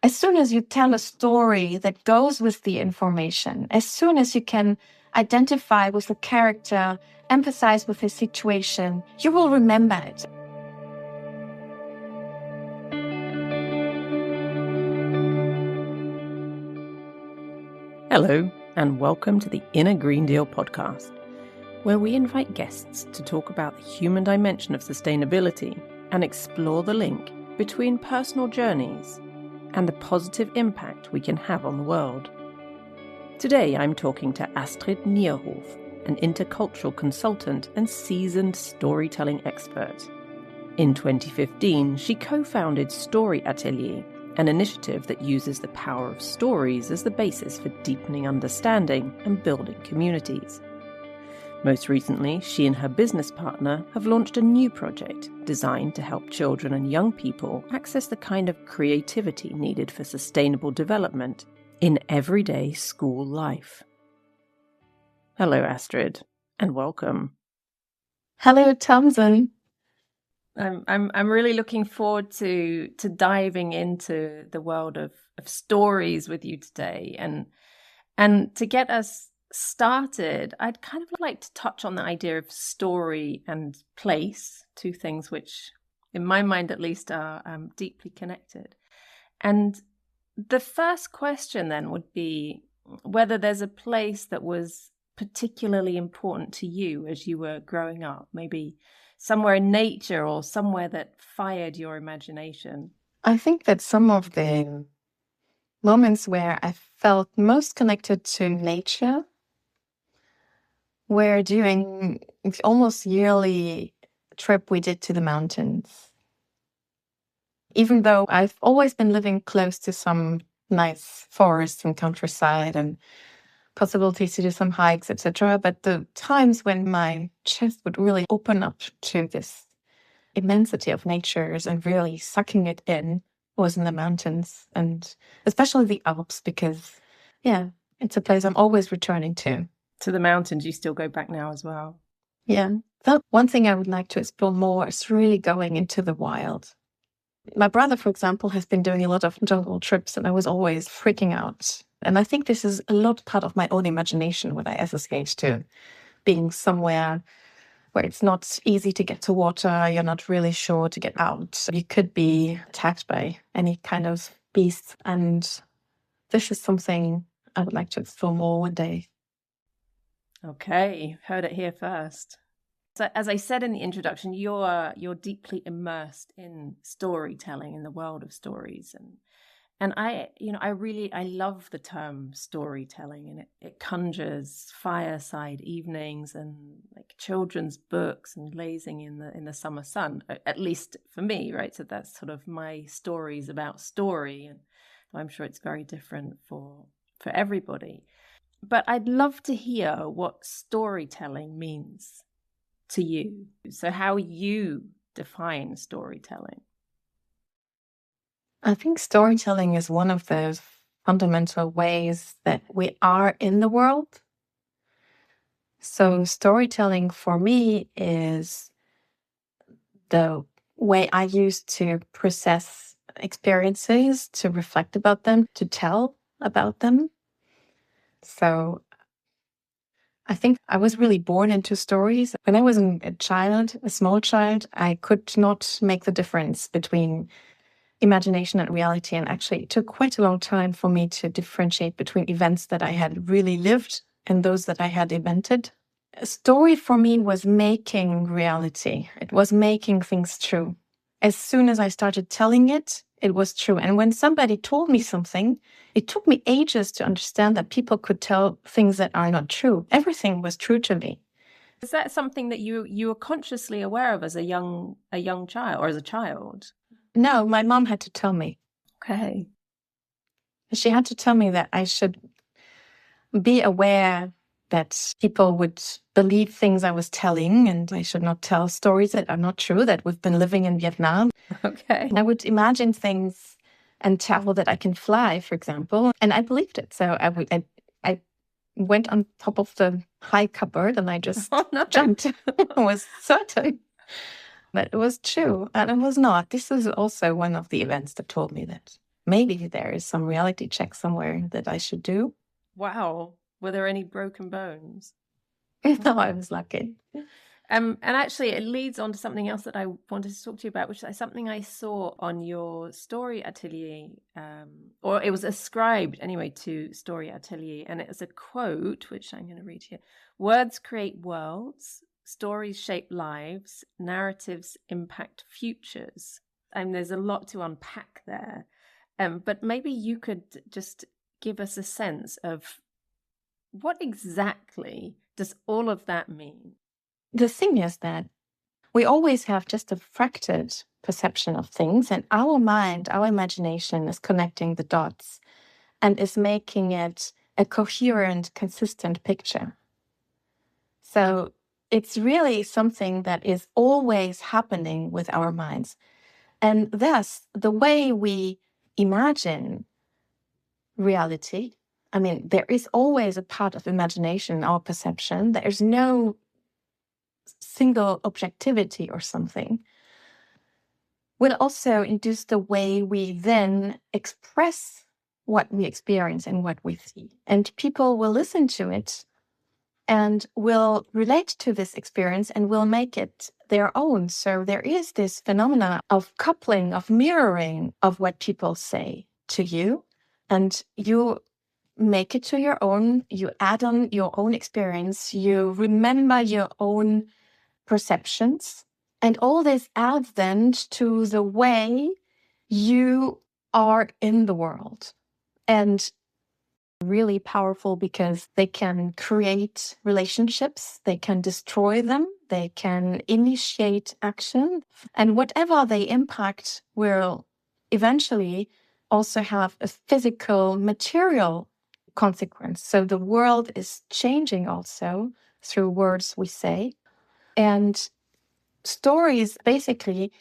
As soon as you tell a story that goes with the information, as soon as you can identify with the character, empathize with the situation, you will remember it. Hello, and welcome to the Inner Green Deal podcast, where we invite guests to talk about the human dimension of sustainability and explore the link between personal journeys and the positive impact we can have on the world. Today I'm talking to Astrid Nierhoff, an intercultural consultant and seasoned storytelling expert. In 2015, she co-founded StoryAtelier, an initiative that uses the power of stories as the basis for deepening understanding and building communities. Most recently, she and her business partner have launched a new project designed to help children and young people access the kind of creativity needed for sustainable development in everyday school life. Hello, Astrid, and welcome. Hello, Tamsin. I'm really looking forward to diving into the world of stories with you today, and to get us started, I'd kind of like to touch on the idea of story and place, two things which, in my mind at least, are deeply connected. And the first question then would be whether there's a place that was particularly important to you as you were growing up, maybe somewhere in nature or somewhere that fired your imagination. I think that some of the moments where I felt most connected to nature were during almost yearly trip we did to the mountains. Even though I've always been living close to some nice forests and countryside and possibilities to do some hikes, etc. But the times when my chest would really open up to this immensity of nature and really sucking it in was in the mountains, and especially the Alps, because, it's a place I'm always returning to. To the mountains, you still go back now as well? Yeah. That one thing I would like to explore more is really going into the wild. My brother, for example, has been doing a lot of jungle trips, and I was always freaking out. And I think this is a lot part of my own imagination when I associate to being somewhere where it's not easy to get to water, you're not really sure to get out. You could be attacked by any kind of beast. And this is something I would like to explore more one day. Okay, heard it here first. So, as I said in the introduction, you're deeply immersed in storytelling, in the world of stories, and I love the term storytelling, and it conjures fireside evenings and like children's books and lazing in the summer sun. At least for me, right? So that's sort of my stories about story, and I'm sure it's very different for everybody. But I'd love to hear what storytelling means to you. So how you define storytelling. I think storytelling is one of those fundamental ways that we are in the world. So storytelling for me is the way I use to process experiences, to reflect about them, to tell about them. So I think I was really born into stories. When I was a small child, I could not make the difference between imagination and reality. And actually, it took quite a long time for me to differentiate between events that I had really lived and those that I had invented. A story for me was making reality. It was making things true. As soon as I started telling it, it was true. And when somebody told me something, it took me ages to understand that people could tell things that are not true. Everything was true to me. Is that something that you were consciously aware of as a young child or as a child? No, my mom had to tell me. Okay. She had to tell me that I should be aware that people would believe things I was telling, and I should not tell stories that are not true, that we've been living in Vietnam. Okay. I would imagine things and tell that I can fly, for example, and I believed it. So I went on top of the high cupboard and I just jumped. I was certain that it was true, and it was not. This is also one of the events that told me that. maybe there is some reality check somewhere that I should do. Wow. Were there any broken bones? No, I was lucky. And actually, it leads on to something else that I wanted to talk to you about, which is something I saw on your StoryAtelier, or it was ascribed anyway to StoryAtelier, and it's a quote, which I'm going to read here. Words create worlds, stories shape lives, narratives impact futures. And there's a lot to unpack there. But maybe you could just give us a sense of what exactly does all of that mean? The thing is that we always have just a fractured perception of things, and our mind, our imagination is connecting the dots and is making it a coherent, consistent picture. So it's really something that is always happening with our minds. And thus, the way we imagine reality, I mean, there is always a part of imagination in our perception. There is no single objectivity or something, will also induce the way we then express what we experience and what we see. And people will listen to it and will relate to this experience and will make it their own. So there is this phenomena of coupling, of mirroring of what people say to you, and you make it to your own, you add on your own experience, you remember your own perceptions, and all this adds then to the way you are in the world. And really powerful because they can create relationships, they can destroy them, they can initiate action, and whatever they impact will eventually also have a physical, material consequence. So the world is changing also through words we say. And stories, basically,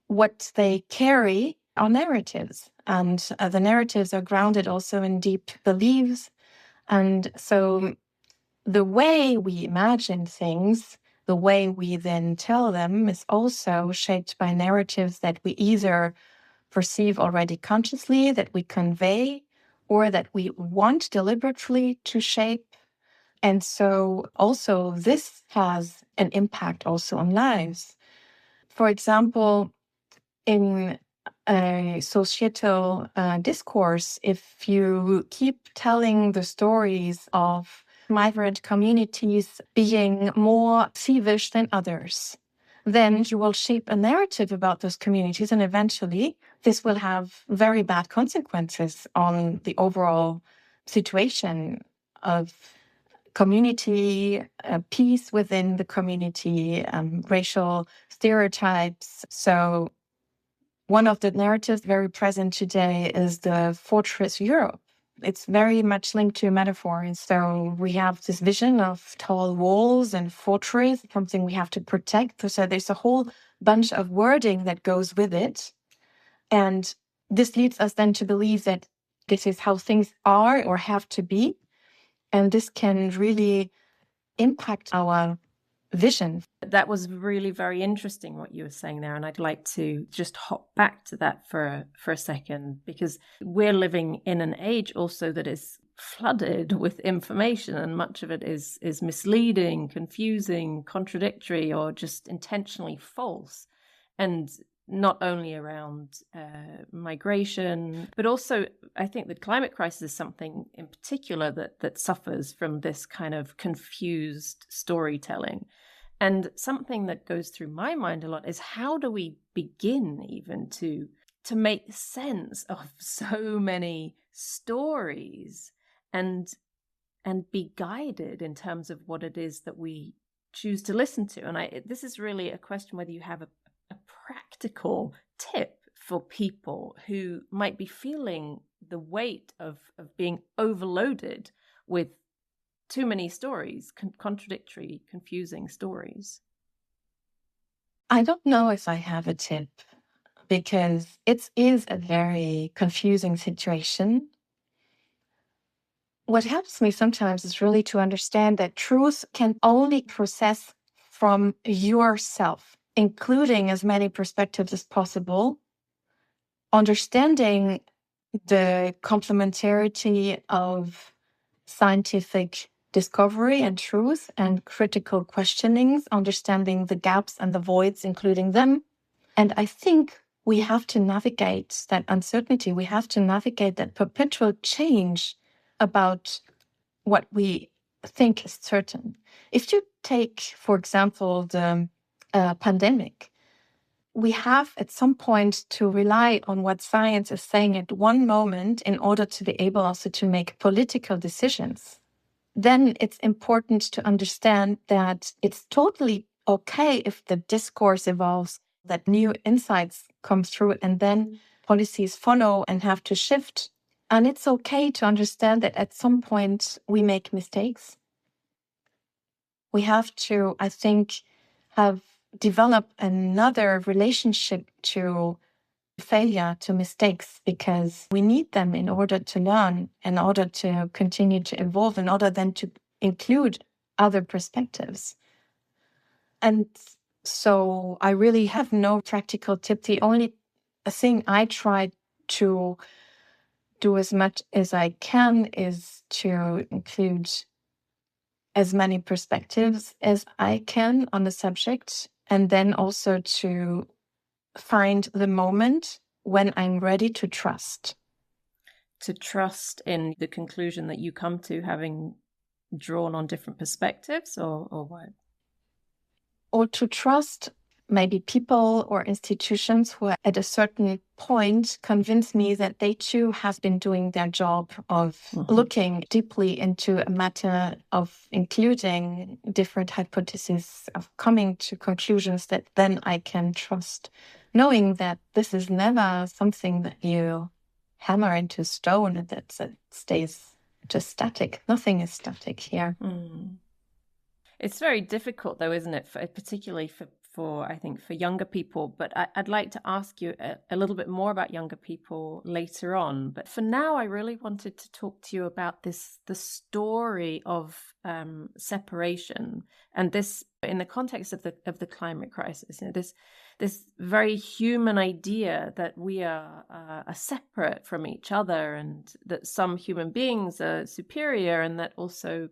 what they carry are narratives. And the narratives are grounded also in deep beliefs. And so the way we imagine things, the way we then tell them, is also shaped by narratives that we either perceive already consciously, that we convey, or that we want deliberately to shape. And so also this has an impact also on lives. For example, in a societal discourse, if you keep telling the stories of migrant communities being more thievish than others, then you will shape a narrative about those communities, and eventually this will have very bad consequences on the overall situation of community, peace within the community, racial stereotypes. So one of the narratives very present today is the fortress Europe. It's very much linked to a metaphor. And so we have this vision of tall walls and fortress, something we have to protect. So there's a whole bunch of wording that goes with it. And this leads us then to believe that this is how things are or have to be. And this can really impact our vision. That was really very interesting what you were saying there, and I'd like to just hop back to that for a second, because we're living in an age also that is flooded with information, and much of it is misleading, confusing, contradictory, or just intentionally false. And not only around migration, but also I think the climate crisis is something in particular that suffers from this kind of confused storytelling. And something that goes through my mind a lot is, how do we begin even to make sense of so many stories and be guided in terms of what it is that we choose to listen to? And this is really a question whether you have a practical tip for people who might be feeling the weight of being overloaded with too many stories, contradictory, confusing stories. I don't know if I have a tip, because it is a very confusing situation. What helps me sometimes is really to understand that truth can only process from yourself, including as many perspectives as possible, understanding the complementarity of scientific discovery and truth and critical questionings, understanding the gaps and the voids, including them. And I think we have to navigate that uncertainty. We have to navigate that perpetual change about what we think is certain. If you take, for example, the pandemic, we have at some point to rely on what science is saying at one moment in order to be able also to make political decisions. Then it's important to understand that it's totally okay if the discourse evolves, that new insights come through, and then policies follow and have to shift. And it's okay to understand that at some point we make mistakes. We have to, I think, have developed another relationship to failure, to mistakes, because we need them in order to learn, in order to continue to evolve, in order then to include other perspectives. And so I really have no practical tip. The only thing I try to do as much as I can is to include as many perspectives as I can on the subject, and then also to find the moment when I'm ready to trust. To trust in the conclusion that you come to, having drawn on different perspectives, or what? Or to trust maybe people or institutions who at a certain point convince me that they too have been doing their job of looking deeply into a matter, of including different hypotheses, of coming to conclusions that then I can trust, knowing that this is never something that you hammer into stone and that stays just static. Nothing is static here. It's very difficult, though, isn't it? Particularly for I think for younger people. But I'd like to ask you a little bit more about younger people later on. But for now, I really wanted to talk to you about the story of separation, and this in the context of the climate crisis. You know, this very human idea that we are separate from each other, and that some human beings are superior, and that also,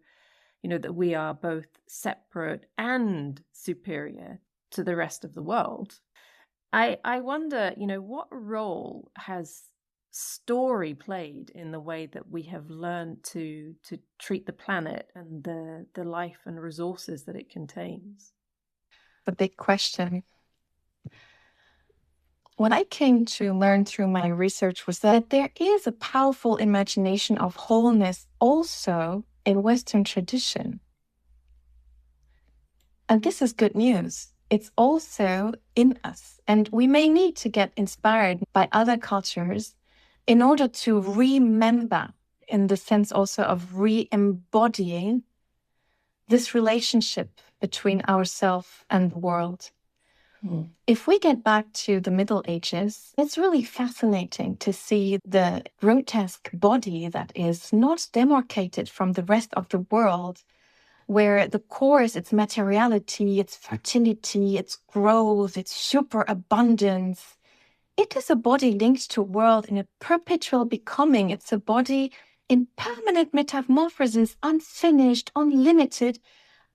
you know, that we are both separate and superior to the rest of the world. I wonder, you know, what role has story played in the way that we have learned to treat the planet and the life and resources that it contains? The big question. What I came to learn through my research was that there is a powerful imagination of wholeness also in Western tradition. And this is good news. It's also in us. And we may need to get inspired by other cultures in order to remember, in the sense also of re-embodying this relationship between ourselves and the world. If we get back to the Middle Ages, it's really fascinating to see the grotesque body that is not demarcated from the rest of the world, where the core is its materiality, its fertility, its growth, its superabundance. It is a body linked to world in a perpetual becoming. It's a body in permanent metamorphosis, unfinished, unlimited,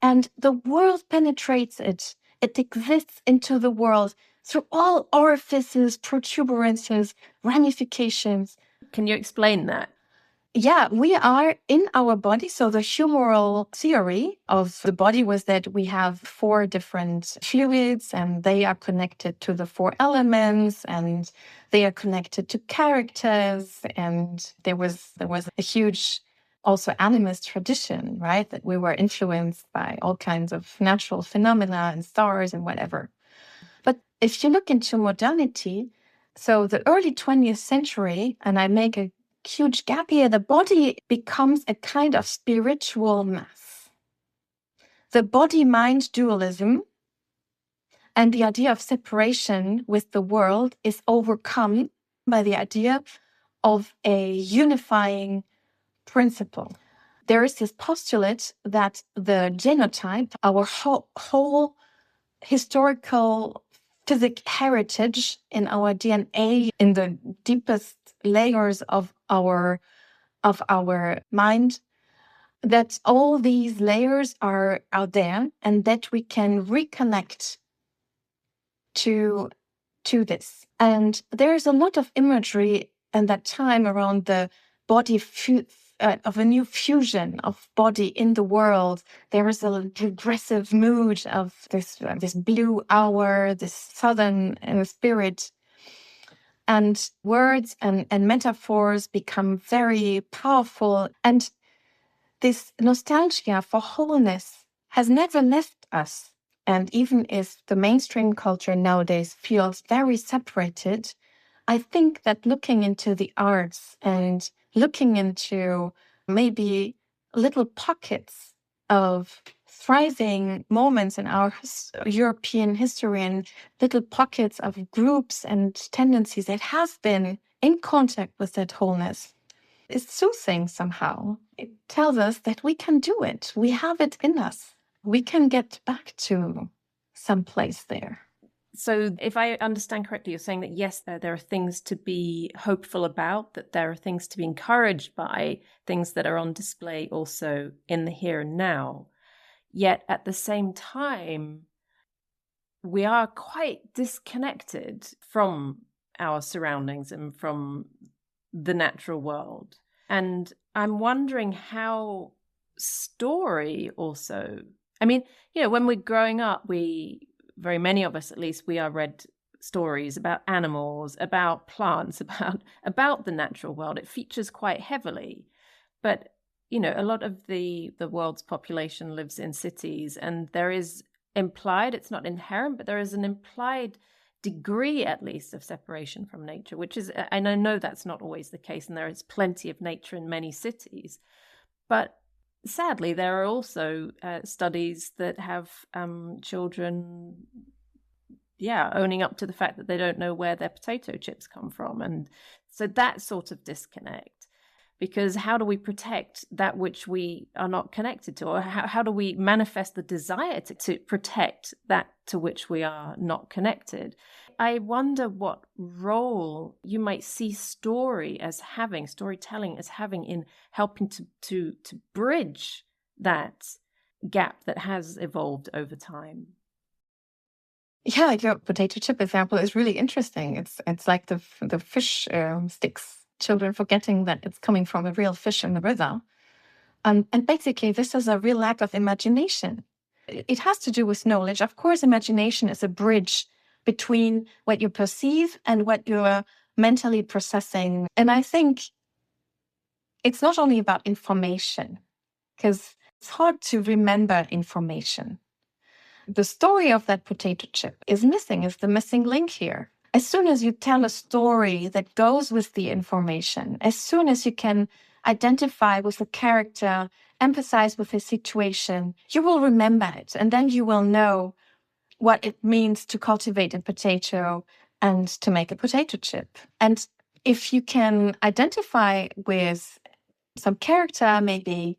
and the world penetrates it. It exists into the world through all orifices, protuberances, ramifications. Can you explain that? Yeah, we are in our body. So the humoral theory of the body was that we have 4 different fluids, and they are connected to the 4 elements, and they are connected to characters. And there was a huge also animist tradition, right? That we were influenced by all kinds of natural phenomena and stars and whatever. But if you look into modernity, so the early 20th century, and I make a huge gap here, the body becomes a kind of spiritual mass. The body-mind dualism and the idea of separation with the world is overcome by the idea of a unifying principle. There is this postulate that the genotype, our whole historical physic heritage in our DNA, in the deepest layers of our mind, that all these layers are out there, and that we can reconnect to this. And there's a lot of imagery in that time around the body of a new fusion of body in the world. There is a regressive mood of this blue hour, this southern spirit. And words and metaphors become very powerful. And this nostalgia for wholeness has never left us. And even if the mainstream culture nowadays feels very separated, I think that looking into the arts and looking into maybe little pockets of thriving moments in our European history, and little pockets of groups and tendencies that have been in contact with that wholeness, is soothing somehow. It tells us that we can do it. We have it in us. We can get back to some place there. So if I understand correctly, you're saying that, yes, there are things to be hopeful about, that there are things to be encouraged by, things that are on display also in the here and now. Yet at the same time, we are quite disconnected from our surroundings and from the natural world. And I'm wondering how story also, I mean, when we're growing up, very many of us at least, we are read stories about animals, about plants, about the natural world. It features quite heavily. But, a lot of the world's population lives in cities, and there is implied, it's not inherent, but there is an implied degree at least of separation from nature, which is, and I know that's not always the case, and there is plenty of nature in many cities. But sadly, there are also studies that have children, owning up to the fact that they don't know where their potato chips come from. And so that sort of disconnect, because how do we protect that which we are not connected to? Or how do we manifest the desire to protect that to which we are not connected? I wonder what role you might see storytelling as having in helping to bridge that gap that has evolved over time. Yeah, your potato chip example is really interesting. It's like the fish sticks, children forgetting that it's coming from a real fish in the river. And basically, this is a real lack of imagination. It has to do with knowledge. Of course, imagination is a bridge between what you perceive and what you're mentally processing. And I think it's not only about information, because it's hard to remember information. The story of that potato chip is the missing link here. As soon as you tell a story that goes with the information, as soon as you can identify with the character, empathize with the situation, you will remember it. And then you will know what it means to cultivate a potato and to make a potato chip. And if you can identify with some character, maybe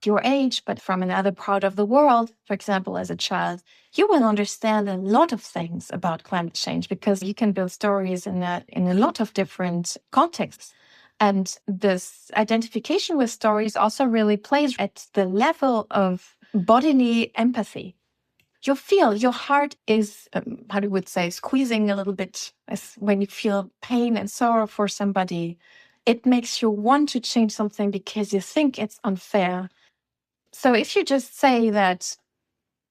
your age, but from another part of the world, for example, as a child, you will understand a lot of things about climate change, because you can build stories in a lot of different contexts. And this identification with stories also really plays at the level of bodily empathy. You feel your heart is, how you would say, squeezing a little bit as when you feel pain and sorrow for somebody. It makes you want to change something because you think it's unfair. So if you just say that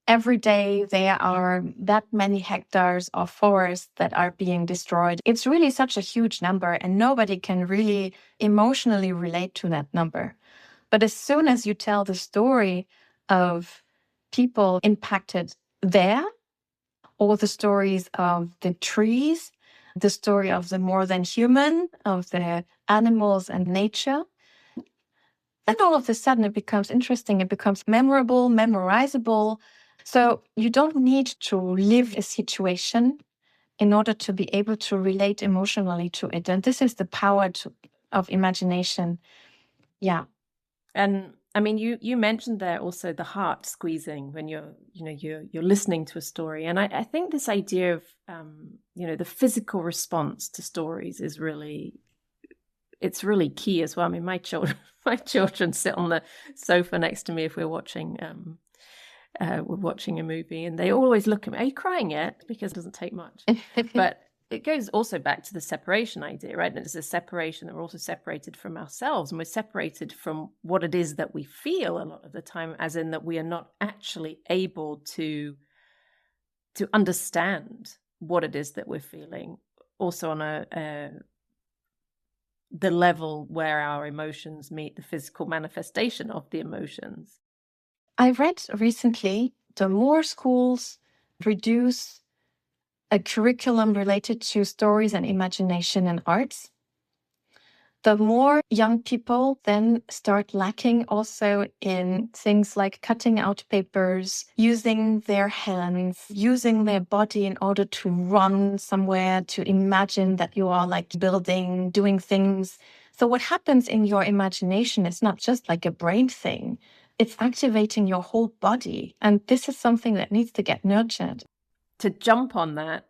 every day there are that many hectares of forest that are being destroyed, it's really such a huge number, and nobody can really emotionally relate to that number. But as soon as you tell the story of people impacted there, or the stories of the trees, the story of the more than human, of the animals and nature, then all of a sudden it becomes interesting, it becomes memorable, memorizable. So you don't need to live a situation in order to be able to relate emotionally to it. And this is the power of imagination. Yeah. And I mean, you mentioned there also the heart squeezing when you're listening to a story. And I think this idea of, the physical response to stories is really it's really key as well. I mean, my children sit on the sofa next to me if we're watching a movie, and they always look at me, "Are you crying yet?" Because it doesn't take much. But it goes also back to the separation idea, right? And it's a separation that we're also separated from ourselves, and we're separated from what it is that we feel a lot of the time, as in that we are not actually able to understand what it is that we're feeling, also on the level where our emotions meet the physical manifestation of the emotions. I read recently, the more schools reduce a curriculum related to stories and imagination and arts, the more young people then start lacking also in things like cutting out papers, using their hands, using their body in order to run somewhere, to imagine that you are like building, doing things. So what happens in your imagination is not just like a brain thing. It's activating your whole body. And this is something that needs to get nurtured. To jump on that,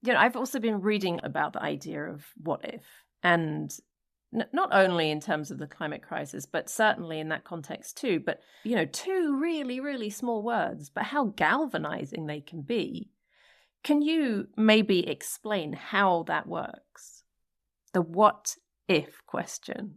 I've also been reading about the idea of what if, and not only in terms of the climate crisis, but certainly in that context too. But, two really, really small words, but how galvanizing they can be. Can you maybe explain how that works? The what if question.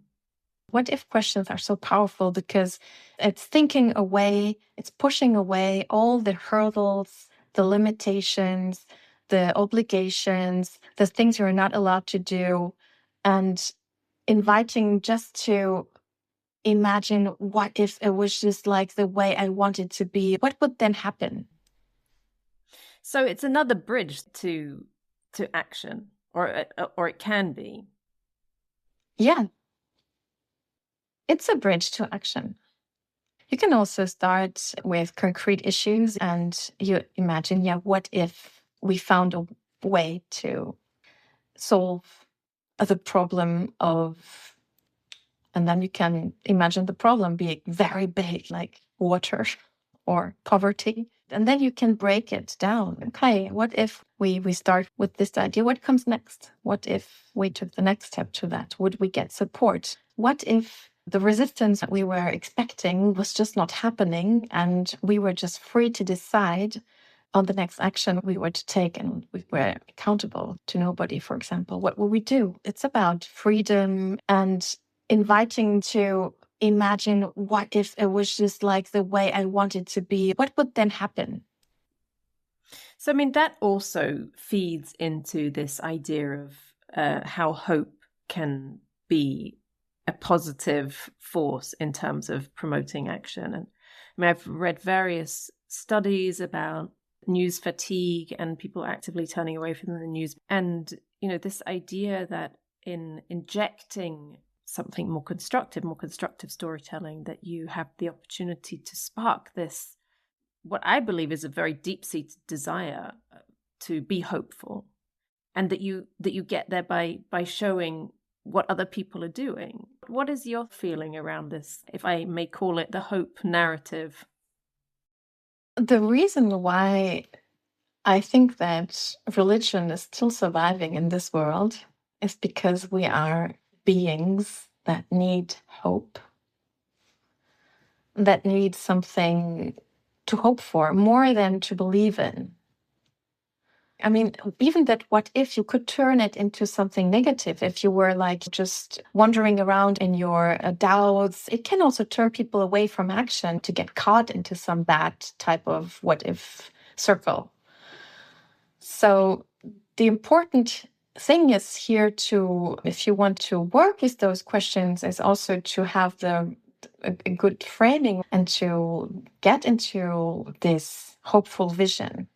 What if questions are so powerful because it's thinking away, it's pushing away all the hurdles, the limitations, the obligations, the things you're not allowed to do, and inviting just to imagine what if it was just like the way I want it to be. What would then happen? So it's another bridge to action, or it can be. Yeah. It's a bridge to action. You can also start with concrete issues and you imagine, what if we found a way to solve the problem of, and then you can imagine the problem being very big, like water or poverty. And then you can break it down. Okay, what if we start with this idea? What comes next? What if we took the next step to that? Would we get support? What if the resistance that we were expecting was just not happening and we were just free to decide on the next action we were to take and we were accountable to nobody, for example? What will we do? It's about freedom and inviting to imagine what if it was just like the way I want it to be. What would then happen? So, I mean, that also feeds into this idea of how hope can be a positive force in terms of promoting action. And I mean, I've read various studies about news fatigue and people actively turning away from the news. And, this idea that in injecting something more constructive storytelling, that you have the opportunity to spark this, what I believe is a very deep-seated desire to be hopeful, and that you get there by showing what other people are doing. What is your feeling around this, if I may call it the hope narrative? The reason why I think that religion is still surviving in this world is because we are beings that need hope, that need something to hope for more than to believe in. I mean, even that what if, you could turn it into something negative. If you were like just wandering around in your doubts, it can also turn people away from action to get caught into some bad type of what if circle. So the important thing is here to, if you want to work with those questions, is also to have a good framing and to get into this hopeful vision.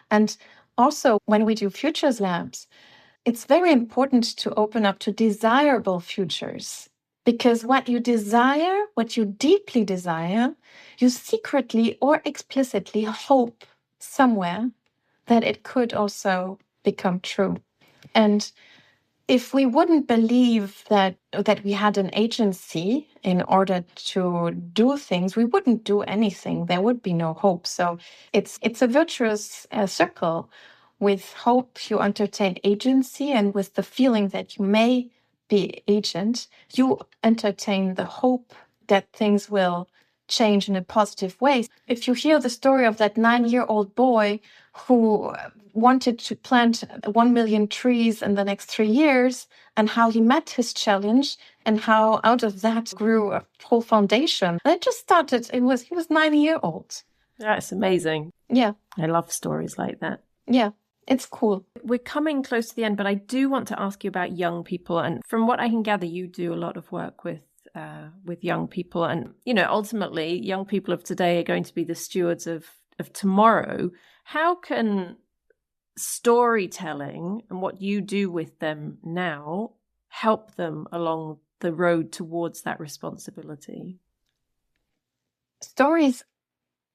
And also, when we do futures labs, it's very important to open up to desirable futures, because what you desire, what you deeply desire, you secretly or explicitly hope somewhere that it could also become true. And if we wouldn't believe that we had an agency in order to do things, we wouldn't do anything. There would be no hope. So it's a virtuous circle. With hope, you entertain agency, and with the feeling that you may be agent. You entertain the hope that things will change in a positive way. If you hear the story of that 9-year-old boy who wanted to plant 1 million trees in the next 3 years, and how he met his challenge, and how out of that grew a whole foundation. And it just started, he was 9-year-old. That's amazing. Yeah. I love stories like that. Yeah, it's cool. We're coming close to the end, but I do want to ask you about young people. And from what I can gather, you do a lot of work with young people. And, ultimately, young people of today are going to be the stewards of tomorrow. How can storytelling and what you do with them now help them along the road towards that responsibility? Stories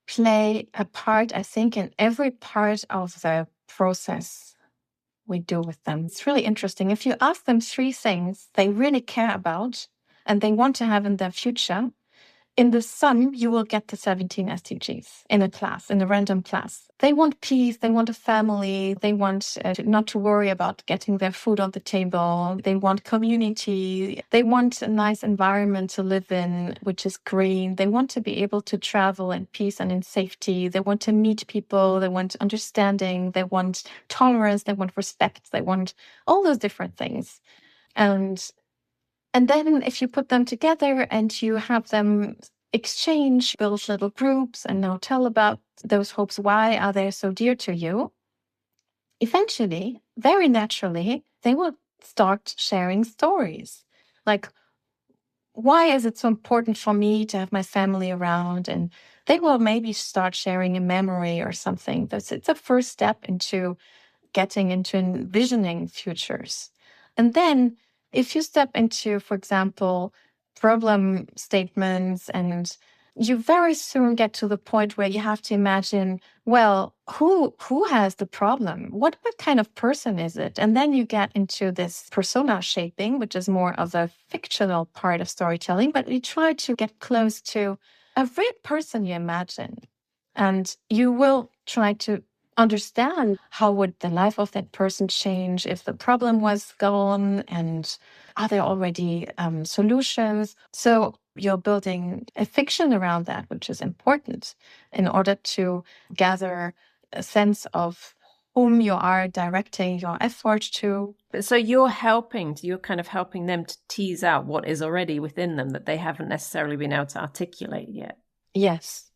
play a part, I think, in every part of the process we do with them. It's really interesting. If you ask them 3 things they really care about and they want to have in their future, in the sum, you will get the 17 SDGs in a class, in a random class. They want peace, they want a family, they want not to worry about getting their food on the table, they want community, they want a nice environment to live in, which is green, they want to be able to travel in peace and in safety, they want to meet people, they want understanding, they want tolerance, they want respect, they want all those different things. And then if you put them together and you have them exchange, build little groups, and now tell about those hopes, why are they so dear to you? Eventually, very naturally, they will start sharing stories. Like, why is it so important for me to have my family around? And they will maybe start sharing a memory or something. It's a first step into getting into envisioning futures. And then if you step into, for example, problem statements, and you very soon get to the point where you have to imagine, well, who has the problem? What kind of person is it? And then you get into this persona shaping, which is more of a fictional part of storytelling, but you try to get close to a real person you imagine. And you will try to understand how would the life of that person change if the problem was gone, and are there already solutions? So you're building a fiction around that, which is important in order to gather a sense of whom you are directing your effort to. So you're kind of helping them to tease out what is already within them that they haven't necessarily been able to articulate yet. Yes.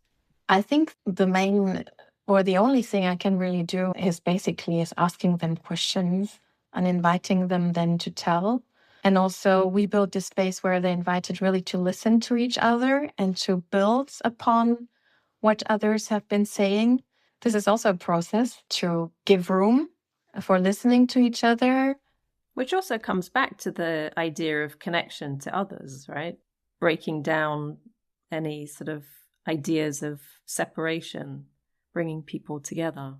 I think the main or the only thing I can really do is asking them questions and inviting them then to tell. And also we built this space where they're invited really to listen to each other and to build upon what others have been saying. This is also a process to give room for listening to each other. Which also comes back to the idea of connection to others, right? Breaking down any sort of ideas of separation, bringing people together.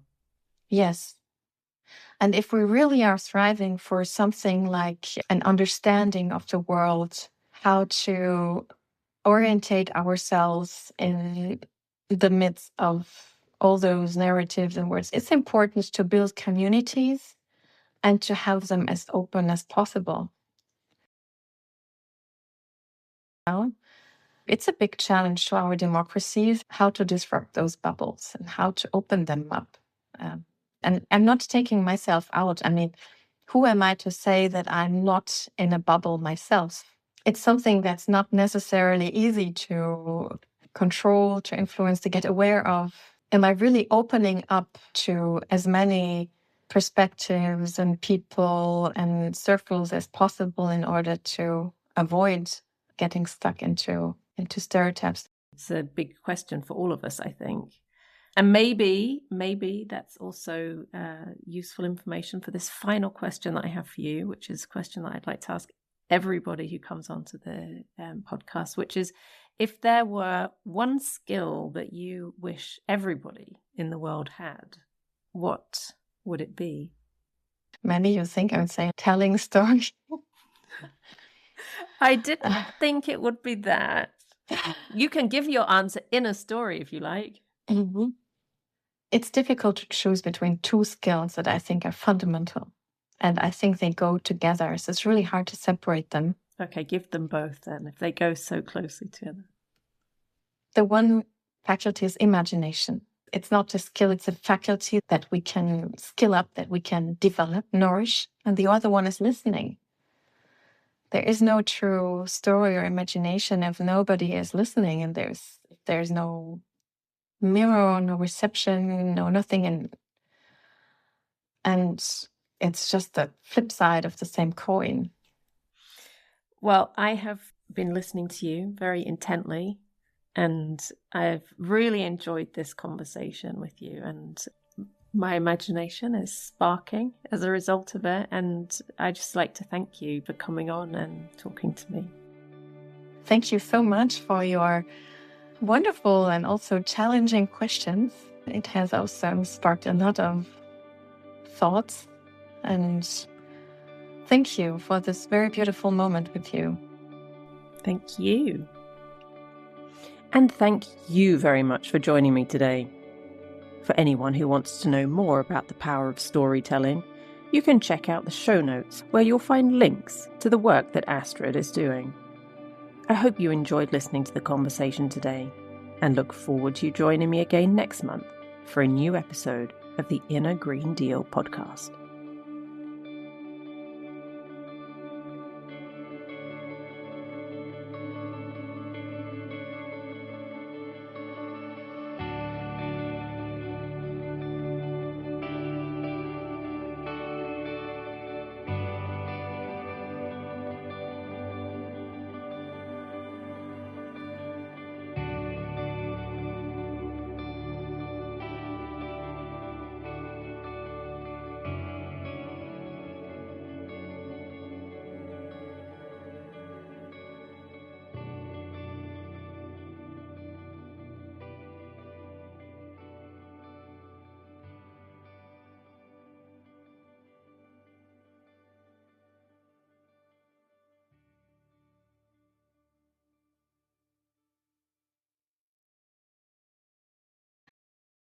Yes. And if we really are striving for something like an understanding of the world, how to orientate ourselves in the midst of all those narratives and words, it's important to build communities and to have them as open as possible. It's a big challenge to our democracies, how to disrupt those bubbles and how to open them up. And I'm not taking myself out. I mean, who am I to say that I'm not in a bubble myself? It's something that's not necessarily easy to control, to influence, to get aware of. Am I really opening up to as many perspectives and people and circles as possible in order to avoid getting stuck into stereotypes? It's a big question for all of us, I think. And maybe that's also useful information for this final question that I have for you, which is a question that I'd like to ask everybody who comes onto the podcast, which is, if there were one skill that you wish everybody in the world had, what would it be? Maybe you think I would say telling stories. I didn't think it would be that. You can give your answer in a story if you like. Mm-hmm. It's difficult to choose between 2 skills that I think are fundamental. And I think they go together. So it's really hard to separate them. Okay, give them both then, if they go so closely together. The one faculty is imagination. It's not a skill, it's a faculty that we can skill up, that we can develop, nourish. And the other one is listening. There is no true story or imagination if nobody is listening, and there's no mirror, no reception, no nothing. And it's just the flip side of the same coin. Well, I have been listening to you very intently, and I've really enjoyed this conversation with you, and my imagination is sparking as a result of it. And I just like to thank you for coming on and talking to me. Thank you so much for your wonderful and also challenging questions. It has also sparked a lot of thoughts, and thank you for this very beautiful moment with you. Thank you. And thank you very much for joining me today. For anyone who wants to know more about the power of storytelling, you can check out the show notes where you'll find links to the work that Astrid is doing. I hope you enjoyed listening to the conversation today, and look forward to you joining me again next month for a new episode of the Inner Green Deal podcast.